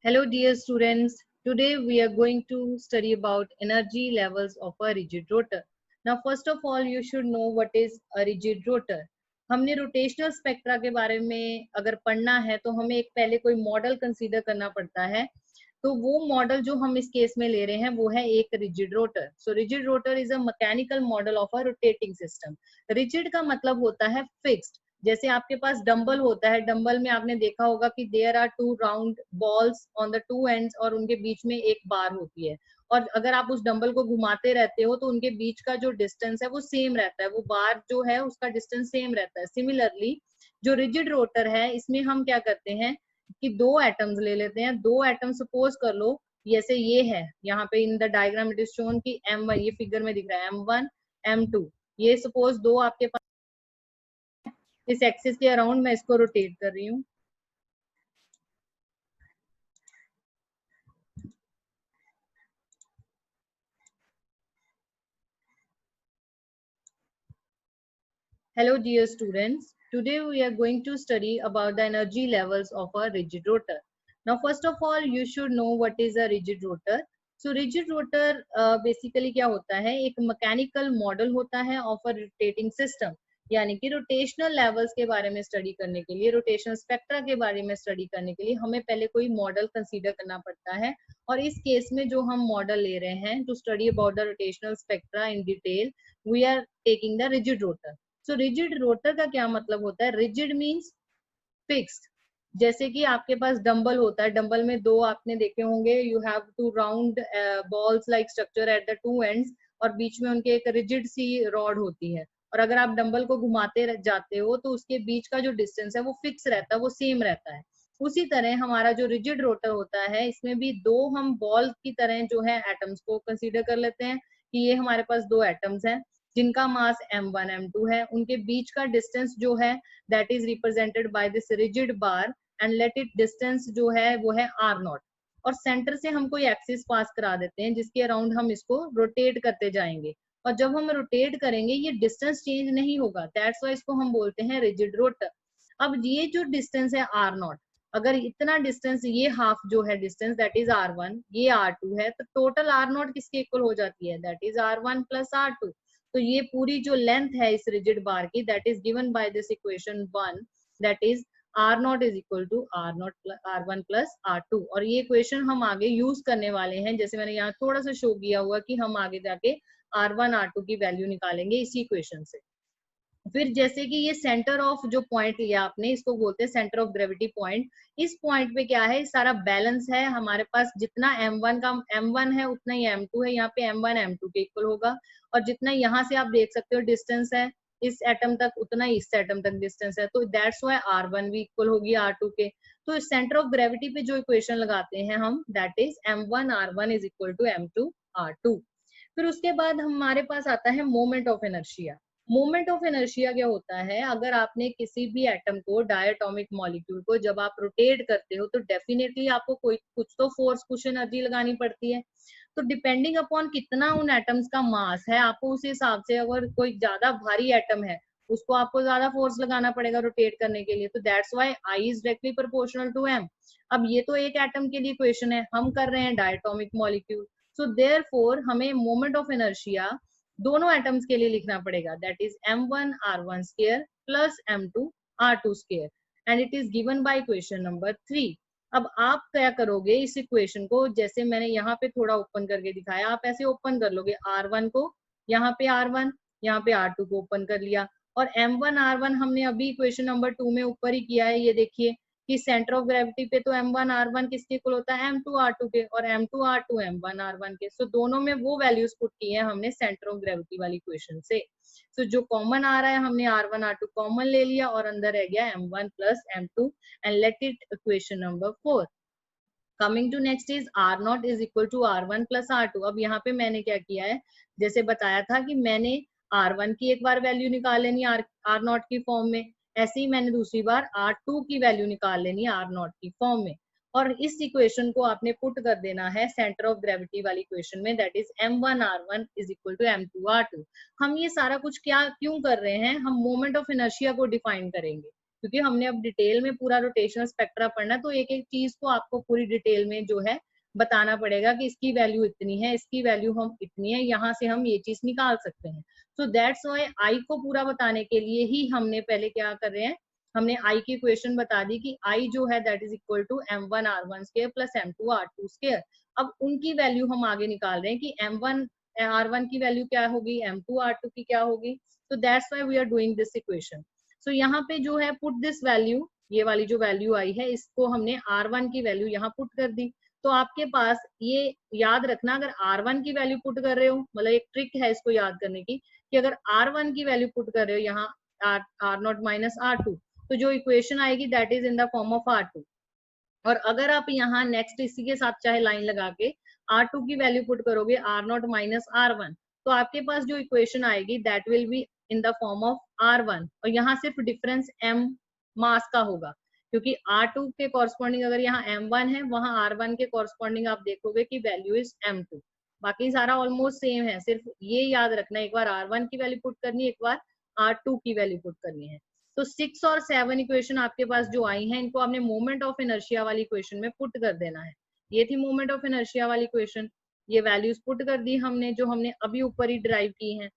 Hello dear students, today we are going to study about energy levels of a rigid rotor. Now first of all you should know what is a rigid rotor. हमने rotational spectra के बारे में अगर पढ़ना है तो हमें एक पहले कोई मॉडल कंसीडर करना पड़ता है। तो वो मॉडल जो हम इस केस में ले रहे हैं वो है एक rigid rotor. So rigid rotor is a mechanical model of a rotating system. Rigid का मतलब होता है फिक्स्ड। जैसे आपके पास डंबल होता है, डंबल में आपने देखा होगा कि there are two round balls on the two ends और उनके बीच में एक बार होती है। और अगर आप उस डंबल को घुमाते रहते हो तो उनके बीच का जो डिस्टेंस है वो सेम रहता है, वो बार जो है उसका डिस्टेंस सेम रहता है। सिमिलरली जो रिजिड रोटर है इसमें हम क्या करते हैं कि दो एटम्स ले लेते हैं। दो एटम सपोज कर लो जैसे ये है, यहाँ पे in the diagram it is shown कि M1, ये फिगर में दिख रहा है M1 M2। ये सपोज दो आपके पास, इस एक्सिस के अराउंड मैं इसको रोटेट कर रही हूँ। Hello dear students, today we are going to study about the energy levels of a rigid rotor. Now first of all you should know what is a rigid rotor. So rigid rotor basically क्या होता है, एक mechanical model होता है of a rotating system. यानी कि rotational levels के बारे में स्टडी करने के लिए, रोटेशनल स्पेक्ट्रा के बारे में स्टडी करने के लिए हमें पहले कोई मॉडल कंसीडर करना पड़ता है। और इस केस में जो हम मॉडल ले रहे हैं to study about the rotational spectra in detail, we are taking the rigid rotor. So rigid rotor का क्या मतलब होता है? Rigid means fixed. जैसे कि आपके पास डंबल होता है, डंबल में दो आपने देखे होंगे, you have two round balls like structure at the two ends और बीच में उनके एक रिजिड सी रॉड होती है। और अगर आप डंबल को घुमाते जाते हो तो उसके बीच का जो डिस्टेंस है वो फिक्स रहता है, वो सेम रहता है। उसी तरह हमारा जो रिजिड रोटर होता है इसमें भी दो हम बॉल की तरह जो है एटम्स को कंसीडर कर लेते हैं कि ये हमारे पास दो एटम्स हैं जिनका मास M1 M2 है। उनके बीच का डिस्टेंस जो है that is represented by this rigid bar and let it distance जो है वो है R0। और सेंटर से हम कोई एक्सिस पास करा देते हैं जिसके अराउंड हम इसको रोटेट करते जाएंगे। और जब हम रोटेट करेंगे ये डिस्टेंस चेंज नहीं होगा, दैट्स वाई इसको हम बोलते हैं रिजिड रोटर। अब ये जो डिस्टेंस है R0, अगर इतना डिस्टेंस, ये हाफ जो है डिस्टेंस दैट इज R1, ये R2 है, तो टोटल R0 किसके इक्वल हो जाती है? That is R1 plus R2। तो ये पूरी जो लेंथ है इस रिजिड बार की that is given by this equation 1, that is R0 is equal to R1 plus R2। और ये इक्वेशन हम आगे यूज करने वाले हैं, जैसे मैंने यहाँ थोड़ा सा शो किया हुआ कि हम आगे जाके R1 R2 की वैल्यू निकालेंगे इसी इक्वेशन से। फिर जैसे कि ये सेंटर ऑफ जो पॉइंट लिया आपने, इसको बोलते हैं सेंटर ऑफ ग्रेविटी पॉइंट। इस पॉइंट पे क्या है, सारा बैलेंस है हमारे पास। जितना M1 है उतना ही M2 है, यहाँ पे M1 M2 के इक्वल होगा। और जितना यहाँ से आप देख सकते हो डिस्टेंस है इस एटम तक, उतना ही इस एटम तक डिस्टेंस है, तो दैट्स वाई R1 भी इक्वल होगी R2 के। तो सेंटर ऑफ ग्रेविटी पे जो इक्वेशन लगाते हैं हम, that is M1 R1 is equal to M2 R2। फिर उसके बाद हमारे पास आता है moment of inertia. Moment of inertia क्या होता है? अगर आपने किसी भी एटम को, डायटोमिक मॉलिक्यूल को जब आप रोटेट करते हो तो डेफिनेटली आपको कोई कुछ तो फोर्स, कुछ एनर्जी लगानी पड़ती है। तो डिपेंडिंग अपॉन कितना उन एटम्स का मास है, आपको उस हिसाब से, अगर कोई ज्यादा भारी एटम है उसको आपको ज्यादा फोर्स लगाना पड़ेगा रोटेट करने के लिए। तो that's why I is directly proportional to M। अब ये तो एक एटम के लिए क्वेश्चन है, हम कर रहे हैं डायटोमिक मॉलिक्यूल। सो देयरफॉर हमें मोमेंट ऑफ इनर्शिया दोनों एटम्स के लिए लिखना पड़ेगा, that is M1 R1 square plus M2 R2 square and it is given by equation number 3। अब आप क्या करोगे इस इक्वेशन को, जैसे मैंने यहाँ पे थोड़ा ओपन करके दिखाया, आप ऐसे ओपन कर लोगे R1 को, यहाँ पे R1, यहाँ पे R2 को ओपन कर लिया। और M1 R1 हमने अभी इक्वेशन नंबर 2 में ऊपर ही किया है, ये देखिए कि सेंटर ऑफ ग्रेविटी पे तो M1 R1 किसके इक्वल होता है? M2 R2 के, और M2 R2 M1 R1 के। सो दोनों में वो वैल्यूज पुट की है हमने सेंटर ऑफ ग्रेविटी वाली इक्वेशन से। सो जो कॉमन आ रहा है हमने R1 R2 कॉमन ले लिया और अंदर रह गया M1 plus M2 and let it equation number 4। Coming to next is R0 is equal to R1 plus R2। अब यहाँ पे मैंने क्या किया है, जैसे बताया था कि मैंने R1 की एक बार वैल्यू निकाल लेनी R0 की फॉर्म में, ऐसे ही मैंने दूसरी बार R2 की वैल्यू निकाल लेनी R0 की फॉर्म में। और इस इक्वेशन को आपने पुट कर देना है सेंटर ऑफ ग्रेविटी वाली इक्वेशन में, that is M1 R1 is equal to M2 R2। हम ये सारा कुछ क्या क्यों कर रहे हैं? हम मोमेंट ऑफ इनर्शिया को डिफाइन करेंगे क्योंकि हमने अब डिटेल में पूरा रोटेशनल स्पेक्ट्रा पढ़ना, तो एक एक चीज को आपको पूरी डिटेल में जो है बताना पड़ेगा कि इसकी वैल्यू इतनी है, इसकी वैल्यू हम इतनी है, यहाँ से हम ये चीज निकाल सकते हैं। सो दैट्स व्हाई आई को पूरा बताने के लिए ही हमने पहले क्या कर रहे हैं, हमने आई की इक्वेशन बता दी कि आई जो है that is equal to m1r1 square plus m2r2 square. अब उनकी वैल्यू हम आगे निकाल रहे हैं कि m1 r1 की वैल्यू क्या होगी, m2 r2 की क्या होगी। तो that's why we are doing this equation. So यहाँ पे जो है पुट दिस वैल्यू, ये वाली जो वैल्यू आई है इसको हमने r1 की वैल्यू यहाँ पुट कर दी। तो आपके पास ये याद रखना, अगर r1 की वैल्यू पुट कर रहे हो, मतलब एक ट्रिक है इसको याद करने की, कि अगर r1 की वैल्यू पुट कर रहे हो यहाँ r0 माइनस r2, तो जो इक्वेशन आएगी that is in the form of r2। और अगर आप यहाँ नेक्स्ट इसी के साथ चाहे लाइन लगा के R2 की वैल्यू पुट करोगे R0 माइनस R1, तो आपके पास जो इक्वेशन आएगी that will be in the form of R1। और यहाँ सिर्फ डिफरेंस m मास का होगा, क्योंकि R2 के कॉरस्पॉन्डिंग अगर यहाँ m1 है, वहां R1 के कॉरस्पॉन्डिंग आप देखोगे कि वैल्यू इज m2। बाकी सारा ऑलमोस्ट सेम है, सिर्फ ये याद रखना एक बार R1 की वैल्यू पुट करनी है, एक बार R2 की वैल्यू पुट करनी है। तो 6 और 7 इक्वेशन आपके पास जो आई हैं, इनको आपने मोमेंट ऑफ इनर्शिया वाली इक्वेशन में पुट कर देना है। ये थी मोमेंट ऑफ इनर्शिया वाली इक्वेशन, ये वैल्यूज पुट कर दी हमने जो हमने अभी ऊपर ही ड्राइव की हैं।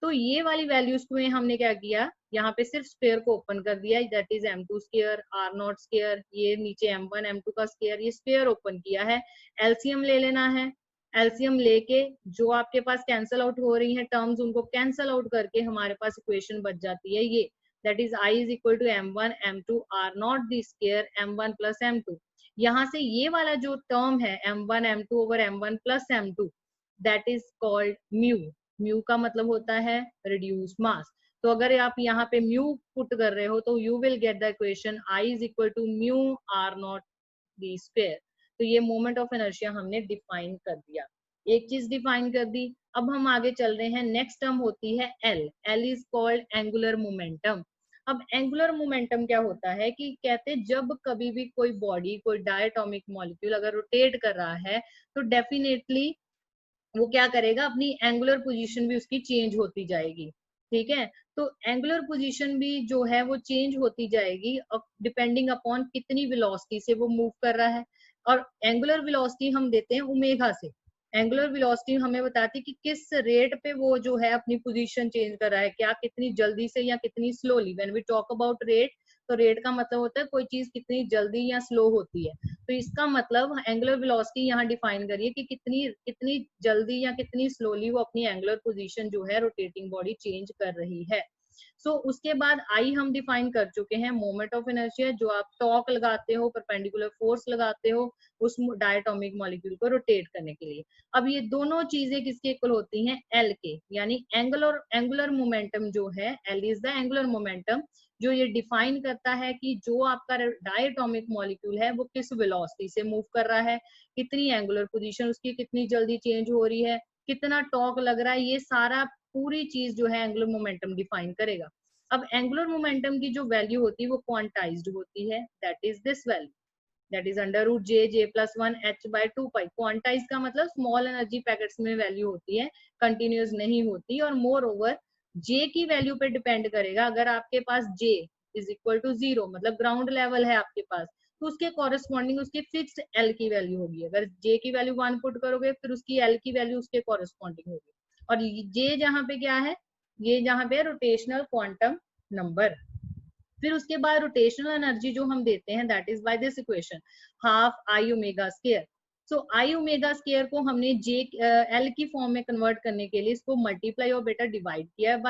तो ये वाली वैल्यूज में हमने क्या किया, यहाँ पे सिर्फ स्क्वायर को ओपन कर दिया, that is m2 square r0 square, ये नीचे m1 m2 का स्क्वायर, ये स्क्वायर ओपन किया है। एलसीएम ले लेना है, एलसीएम लेके जो आपके पास कैंसल आउट हो रही हैं टर्म्स, उनको कैंसल आउट करके हमारे पास इक्वेशन बच जाती है ये, that is I is equal to m1 m2 r0 the square m1 plus m2। यहाँ से ये वाला जो टर्म है m1 m2 over m1 plus m2 that is called mu। mu का मतलब होता है reduce mass। तो अगर आप यहाँ पे mu पुट कर रहे हो तो you will get the equation I is equal to mu r0 the square। तो ये मोमेंट ऑफ इनर्शिया हमने डिफाइन कर दिया, एक चीज डिफाइन कर दी। अब हम आगे चल रहे हैं, नेक्स्ट टर्म होती है L। L is called angular momentum. अब एंगुलर मोमेंटम क्या होता है कि कहते जब कभी भी कोई बॉडी, कोई डायटोमिक मॉलिक्यूल अगर रोटेट कर रहा है, तो डेफिनेटली वो क्या करेगा, अपनी एंगुलर पोजीशन भी उसकी चेंज होती जाएगी। ठीक है, तो एंगुलर पोजीशन भी जो है वो चेंज होती जाएगी डिपेंडिंग अपॉन कितनी वेलोसिटी से वो मूव कर रहा है। और एंगुलर वेलोसिटी हम देते हैं ओमेगा से। एंगुलर वेलोसिटी हमें बताती है कि किस रेट पे वो जो है अपनी पोजीशन चेंज कर रहा है, क्या कितनी जल्दी से या कितनी slowly. When we talk about rate, तो रेट का मतलब होता है कोई चीज कितनी जल्दी या स्लो होती है। तो इसका मतलब एंगुलर वेलोसिटी यहाँ डिफाइन करिए कि कितनी कितनी जल्दी या कितनी स्लोली वो अपनी एंगुलर पोजीशन जो है रोटेटिंग बॉडी चेंज कर रही है। सो उसके बाद आई हम डिफाइन कर चुके हैं, मोमेंट ऑफ इनर्शिया, जो आप टॉर्क लगाते हो, परपेंडिकुलर फोर्स लगाते हो उस डायटोमिक मॉलिक्यूल को रोटेट करने के लिए। अब ये दोनों चीजें किसके इक्वल होती हैं, एल के, यानी एंगुलर मोमेंटम जो है, L is the angular momentum, जो ये डिफाइन करता है कि जो आपका डायटोमिक मॉलिक्यूल है वो किस वेलोसिटी से मूव कर रहा है, कितनी एंगुलर पोजीशन उसकी कितनी जल्दी चेंज हो रही है, कितना टॉर्क लग रहा है, ये सारा पूरी चीज जो है एंगुलर मोमेंटम डिफाइन करेगा। अब एंगुलर मोमेंटम की जो वैल्यू होती है वो क्वांटाइज्ड होती है, that is this value, that is under root J plus 1 h by 2 पाई। क्वांटाइज का मतलब स्मॉल एनर्जी पैकेट्स में वैल्यू होती है, कंटिन्यूस नहीं होती। और मोर ओवर जे की वैल्यू पे डिपेंड करेगा, अगर आपके पास जे इज इक्वल टू 0 मतलब ग्राउंड लेवल है आपके पास, तो उसके कॉरेस्पॉन्डिंग उसकी फिक्स्ड एल की वैल्यू होगी। अगर जे की वैल्यू 1 पुट करोगे फिर उसकी एल की वैल्यू उसके कॉरेस्पॉन्डिंग होगी। और जे जहां पे क्या है, ये जहां पे रोटेशनल क्वांटम नंबर। फिर उसके बाद रोटेशनल एनर्जी जो हम देते हैं that is by this equation, half I omega square. So I omega square को हमने जे एल की फॉर्म में कन्वर्ट करने के लिए इसको मल्टीप्लाई और बेटा डिवाइड किया है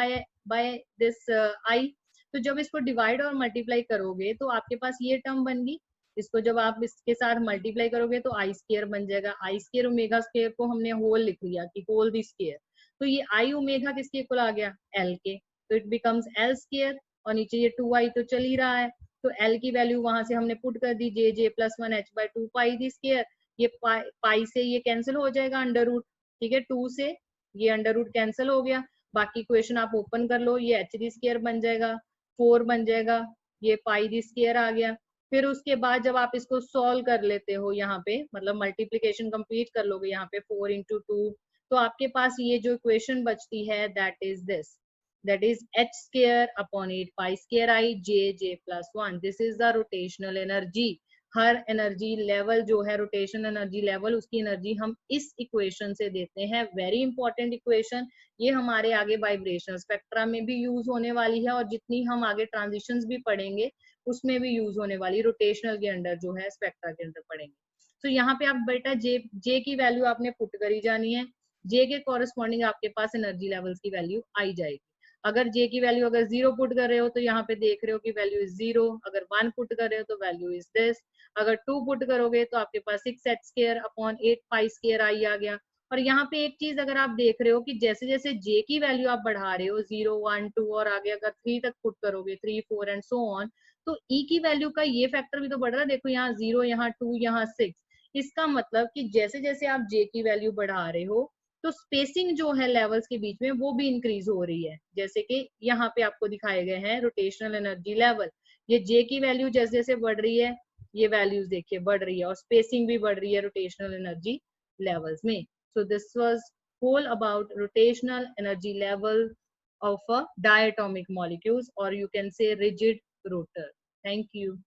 बाय दिस आई। तो जब इसको डिवाइड और मल्टीप्लाई करोगे तो आपके पास ये टर्म बन गई, इसको जब आप इसके साथ मल्टीप्लाई करोगे तो आई स्क्वायर बन जाएगा। आई स्क्वायर ओमेगा स्क्वायर को हमने होल लिख लिया कि होल दी स्क्वायर, तो ये आई ओमेगा किसके इक्वल आ गया, एल के, तो इट बिकम्स एल स्क्वायर। और नीचे ये 2i तो चल ही रहा है, तो l की वैल्यू वहां से हमने पुट कर दी, J plus 1 h by 2 pi D square. ये पाई से ये कैंसिल हो जाएगा अंडर रूट, ठीक है, 2 से ये अंडर रूट कैंसिल हो गया। बाकी इक्वेशन आप ओपन कर लो, ये h दी स्क्वायर बन जाएगा, 4 बन जाएगा, ये पाई दी स्क्वायर आ गया। फिर उसके बाद जब आप इसको सॉल्व कर लेते हो यहाँ पे, मतलब मल्टीप्लीकेशन कंप्लीट कर लोगे यहाँ पे 4 into 2, तो आपके पास ये जो इक्वेशन बचती है that is this, that is h square upon 8 pi square I j plus 1. This is the rotational energy. Her energy level जो है रोटेशन एनर्जी लेवल, उसकी एनर्जी हम इस इक्वेशन से देते हैं. Very important equation. ये हमारे आगे वाइब्रेशन स्पेक्ट्रा में भी यूज होने वाली है, और जितनी हम आगे ट्रांजिशंस भी पढ़ेंगे उसमें भी यूज होने वाली, रोटेशनल के अंडर जो है स्पेक्ट्रा के अंदर पढ़ेंगे. तो यहाँ पे आप बेटा जे की वैल्यू आपने पुट करी जानी है. जे के कॉरेस्पॉन्डिंग आपके पास एनर्जी लेवल्स की वैल्यू आई जाएगी. अगर जे की वैल्यू अगर 0 पुट कर रहे हो तो यहाँ पे देख रहे हो कि वैल्यू इज 0. अगर 1 पुट कर रहे हो तो वैल्यू इज दिस. अगर 2 पुट करोगे तो आपके पास 6h square upon 8 pi square I आ गया. और यहाँ पे एक चीज अगर आप देख रहे हो कि जैसे जैसे जे की वैल्यू आप बढ़ा रहे हो 0 1 2 और आगे अगर 3 तक पुट करोगे 3 4 एंड सो ऑन, तो ई की वैल्यू का ये फैक्टर भी तो बढ़ रहा है. देखो यहाँ 0, यहाँ 2, यहाँ 6. इसका मतलब कि जैसे जैसे आप जे की वैल्यू बढ़ा रहे हो तो स्पेसिंग जो है लेवल्स के बीच में वो भी इंक्रीज हो रही है. जैसे कि यहाँ पे आपको दिखाए गए हैं रोटेशनल एनर्जी लेवल. ये जे की वैल्यू जैसे जैसे बढ़ रही है, ये वैल्यूज देखिए बढ़ रही है, और स्पेसिंग भी बढ़ रही है रोटेशनल एनर्जी लेवल्स में. So this was whole about rotational energy level of a diatomic molecules, or you can say rigid rotor. Thank you.